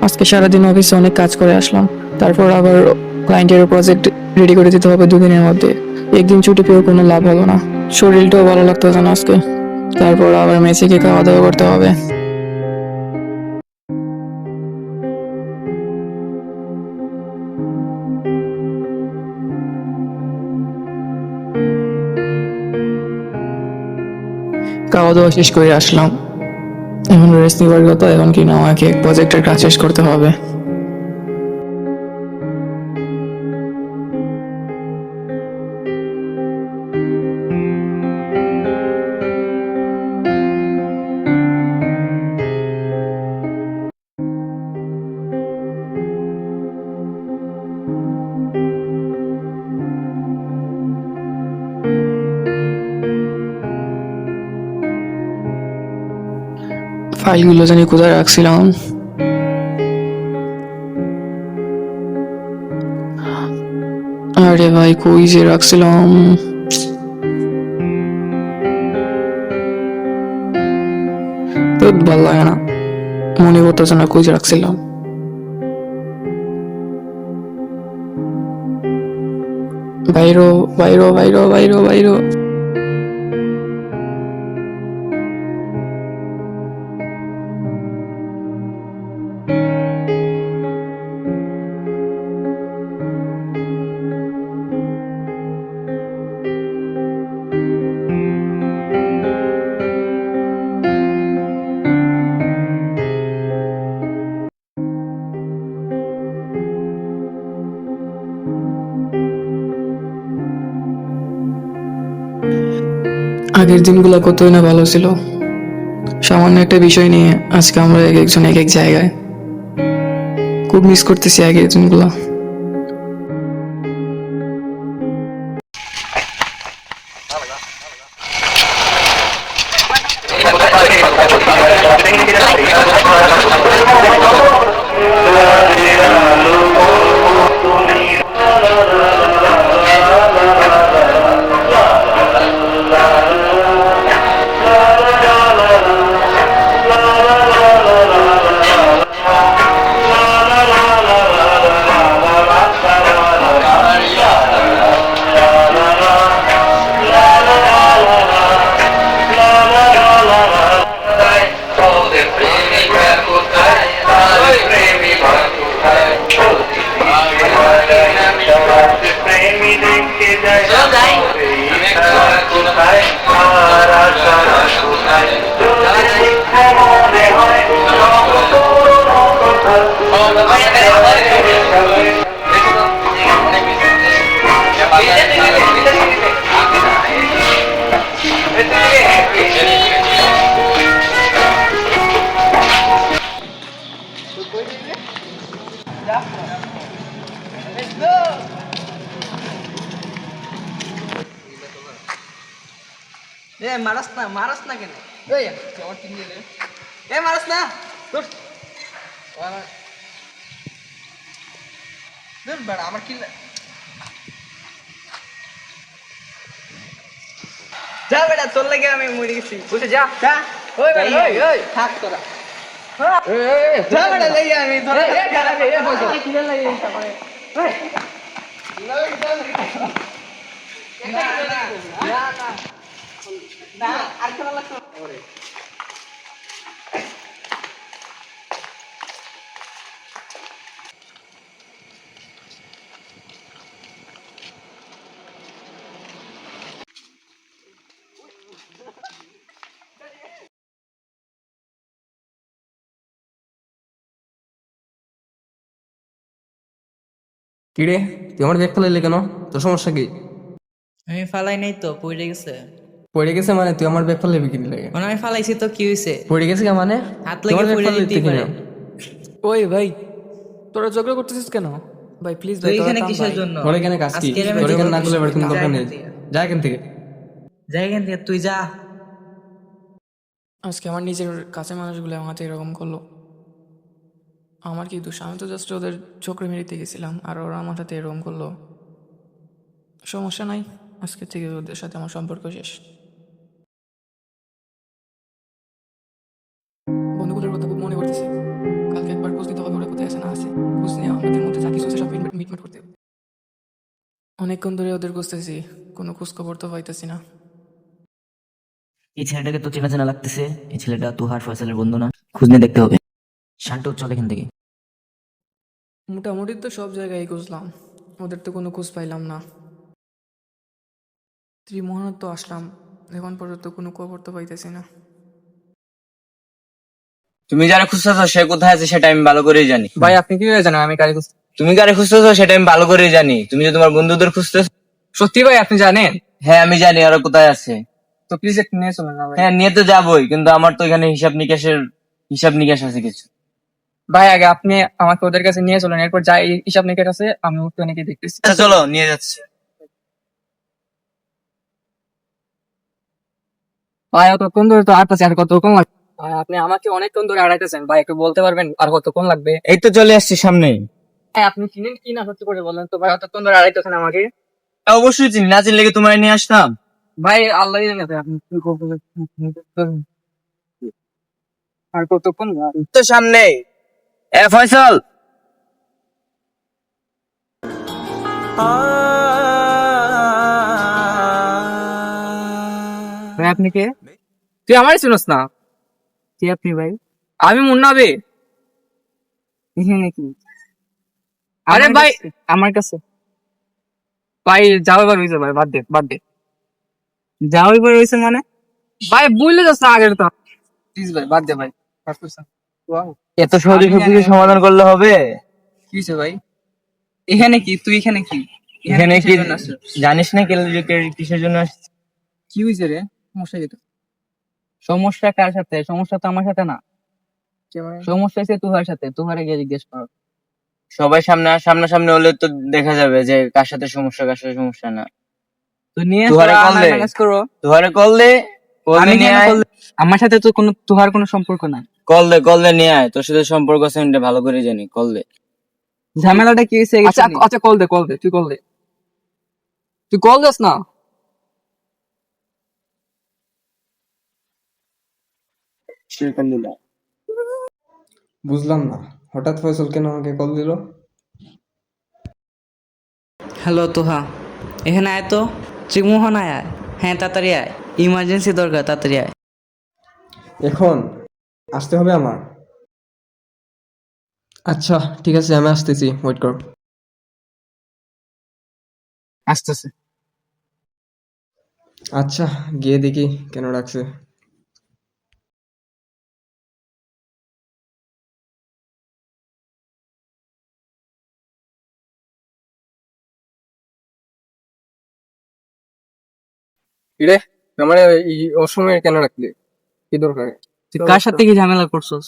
আজকে সারাদিন অফিসে অনেক কাজ করে আসলাম, তারপর আবার ক্লায়েন্টের প্রজেক্ট রেডি করে দিতে হবে 2 দিনের মধ্যে। একদিন ছুটি পেয়েও কোনো লাভ হলো না, শরীরটাও ভালো লাগতেছে না আজকে। তারপর আবার মেসে গিয়ে খাওয়া দাওয়া করতে হবে। খাওয়া দাওয়া শেষ করে আসলাম, এখন রেস্ট নেওয়ার কথা। এখন কিনা আমাকে প্রজেক্টের কাজ শেষ করতে হবে। ফাইলগুলো জানি কোথায় রাখছিলাম। আরে ভাই, কই যে রাখছিলাম। তো ভালো লাগে না, মনে করতেছে না কই যে রাখছিলাম। বাইরো, বাইরো, বাইরো, বাইরো, বাইরো। আগের দিনগুলো কতই না ভালো ছিল। সামান্য একটা বিষয় নিয়ে আজকে আমরা এক একজন এক এক জায়গায়। খুব মিস করতেছি আগের দিনগুলো। মারাস না, মারাস না কেন? এই আমার টিম দিয়ে এ মারাস না তোর বেড়া আমার কিল যা বেটা, তোর লাগে আমি মরে গেছি। বুঝে যা যা। ওই বেটা, ওই ওই থাক তোরা। যা বেটা, লই আমি তোরা। এ খারাপ এ বসো কিল লাগে তারপরে। ওই না না না না না আর খেলা লাগতো ওরে। কিরে, তুই আমার ব্যাগ ফেলাইলি কেন? তোর সমস্যা কি? আমি ফালাই নাই তো, পড়ে গেছে। পড়ে গেছে মানে তুই আমার ব্যাগ ফেলাইবি কি লাগে? মানে আমি ফালাইছি তো কি হইছে? পড়ে গেছে কে মানে? হাত তুই লাগে আমার ব্যাগ পড়ে ফেলাইতে যেতেই কি পারে। না? ওই ভাই, তোরা ঝগড়া করতেছিস কেন? ভাই প্লিজ তুই ভাই, তোরা এখানে থাম কিসের ভাই। জন্য? তোর এখানে কাজ কি? আজকে আমি তোর এখানে না করলে এবার কোনো যা দরকার এখান নেই। থেকে। যা এখান থেকে। যা এখান থেকে, তুই যা। আজকে আমার নিজের কাছে মানুষগুলো আমার হাতে এরকম করলো। আমার কি দোষ? আমি তো জাস্ট ওদের চক্রে মেরিতে গেছিলাম, আর ওরা আমার সাথে এরকম করলো। সমস্যা নাই, আজকে থেকে ওদের সাথে আমার সম্পর্ক শেষ। বন্ধুগুলোর কথা খুব মনে পড়তেছে। কালকে একবার খোঁজ দিতে হবে ওরা কোথায় মিটমাট করতে হবে। অনেকক্ষণ ধরে ওদের খুঁজতেছি, কোনো খোঁজখবর তো পাইতেছি না। এই ছেলেটাকে তো চেনা চেনা লাগতেছে। এই ছেলেটা তুহার ফয়সালের বন্ধু না? খোঁজ নিয়ে দেখতে হবে। শান্ত চল এখান থেকে। মোটামুটি তো সব জায়গায় খুঁজলাম, ওদের তো কোনো খোঁজ পাইলাম না। ত্রিমোহনত তো আসলাম, এখন পর্যন্ত কোনো খবর তো পাইতেছি না। তুমি যারা খুঁজতেছো সে কোথায় আছে সেটা আমি ভালো করেই জানি। ভাই আপনি কিভাবে জানেন আমি গাড়ি খুঁজছি? তুমি কারে খুঁজতেছো সেটা আমি ভালো করেই জানি। তুমি যে তোমার বন্ধুদের খুঁজতেছো, সত্যি ভাই আপনি জানেন? হ্যাঁ আমি জানি ওরা কোথায় আছে। তো প্লিজ একটু নিয়ে চলেন না ভাই। হ্যাঁ নিয়ে তো যাবোই, কিন্তু আমার তো এখানে হিসাব নিকাশ আছে কিছু। ভাই আগে আপনি আমাকে ওদের কাছে নিয়ে চলেন, এরপর যা এই হিসাব নিকেট আছে আমি ওকে অনেকে দেখতেছি। আচ্ছা চলো নিয়ে যাচ্ছি। ভাই অতক্ষণ ধরে তো আটটাছে, আর কতক্ষণ লাগবে? ভাই আপনি আমাকে অনেকক্ষণ ধরে আড়াইতেছেন, ভাই একটু বলতে পারবেন আর কতক্ষণ লাগবে? এই তো চলে আসছি সামনেই। হ্যাঁ আপনি চিনেন কি না সত্যি করে বলেন তো ভাই, অতক্ষণ ধরে আড়াইতেছেন আমাকে। অবশ্যই চিনি, না চিনলে কি তোমার নিয়ে আসতাম? ভাই আল্লাহ জানে আপনি কি করবেন। আর কতক্ষণ? তো সামনেই। ফয়সাল, ভাই আপনি কে? তুই আমারই চিনস না? কে আপনি ভাই? আমি মুন্না বে। কি? আরে ভাই আমার কাছে ভাই যাও এবার হয়েছে ভাই, বাদ দে। যাও এবার হয়েছে মানে? ভাই বললে যাস না আগের তো। প্লিজ ভাই বাদ দে ভাই। এত সহজে সবকিছু সমাধান করলে হবে? কি হয়েছে ভাই? এখানে কি? তুই এখানে কি? এখানে কি কিসের জন্য আসছিস? জানিস না কিসের জন্য আসছি? কি হয়েছে রে? সমস্যা কি তোর? সমস্যা কার সাথে? সমস্যা তো আমার সাথে না। সমস্যা হয়েছে তুহার সাথে। তুহারে গিয়ে জিজ্ঞেস কর। সবাই সামনাসামনি হলে তো দেখা যাবে যে কার সাথে সমস্যা কার সাথে সমস্যা না। তুই নিয়ে তুহারে কল দে। তুহারে কল দে, আমি নিয়ে কেন আয়। call দেব? আমার সাথে তো কোনো তুহার কোনো সম্পর্ক নাই। কল দে নিয়ে আয়, তোর সাথে সম্পর্ক আছে আমি এটা ভালো করে জানি। কল দে। ঝামেলাটা কি হয়েছে? আচ্ছা কল দে তুই কল দে। তুই কল দিস না। বুঝলাম না, হঠাৎ ফয়সল কেন আমাকে কল দিল? হ্যালো তোহা, এখানে আয় তো। চিকমোহন আয়। হ্যাঁ তাড়াতাড়ি আয়, ইমার্জেন্সি দরকার, তাড়াতাড়ি আয়। এখন আসতে হবে আমার? আচ্ছা ঠিক আছে, আমি আসতেছি, ওয়েট কর। আসতেছে। আচ্ছা গিয়ে দেখি কেন ডাকছে। কিরে আমার এই অসময়ে কেন রাখলি? কি দরকার? তুই কার সাথে কি ঝামেলা করছস?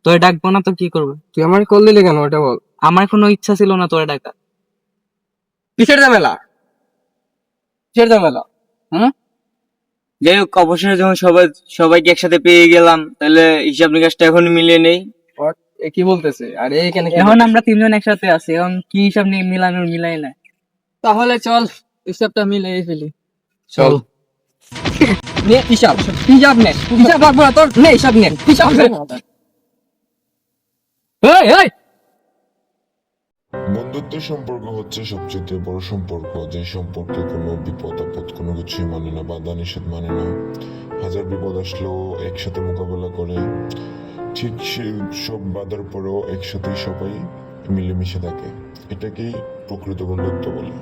তোরে ডাকবো না তো কি করবো? তুই আমার কল দিলি কেন ওটা বল। আমার কোনো ইচ্ছা ছিল না তোরে ডাকা। কিসের ঝামেলা? যাই হোক, অবশেষে যখন সবাইকে একসাথে পেয়ে গেলাম, তাহলে হিসাব নিকাশটা এখন মিলিয়ে নেই। এ কি বলতেছে? আর এখানে কি এখন বলতেছে? আমরা তিনজন একসাথে আছি, এখন কি হিসাব নিয়ে মিলাই না। তাহলে চল হিসাবটা মিলিয়ে ফেলি। চল। নে হিসাব নে। হিসাব রাখবো না তোর, নে হিসাব নে। হিসাব নে। এই বন্ধুত্বের সম্পর্ক হচ্ছে সবচেয়ে বড় সম্পর্ক, যে সম্পর্কে কোনো বিপদ আপদ কোনো কিছুই মানে না, বাধা নিষেধ মানে না। হাজার বিপদ আসলেও একসাথে মোকাবেলা করে, ঠিক সেই সব বাধার পরেও একসাথে সবাই মিলেমিশে থাকে। এটাকেই প্রকৃত বন্ধুত্ব বলে।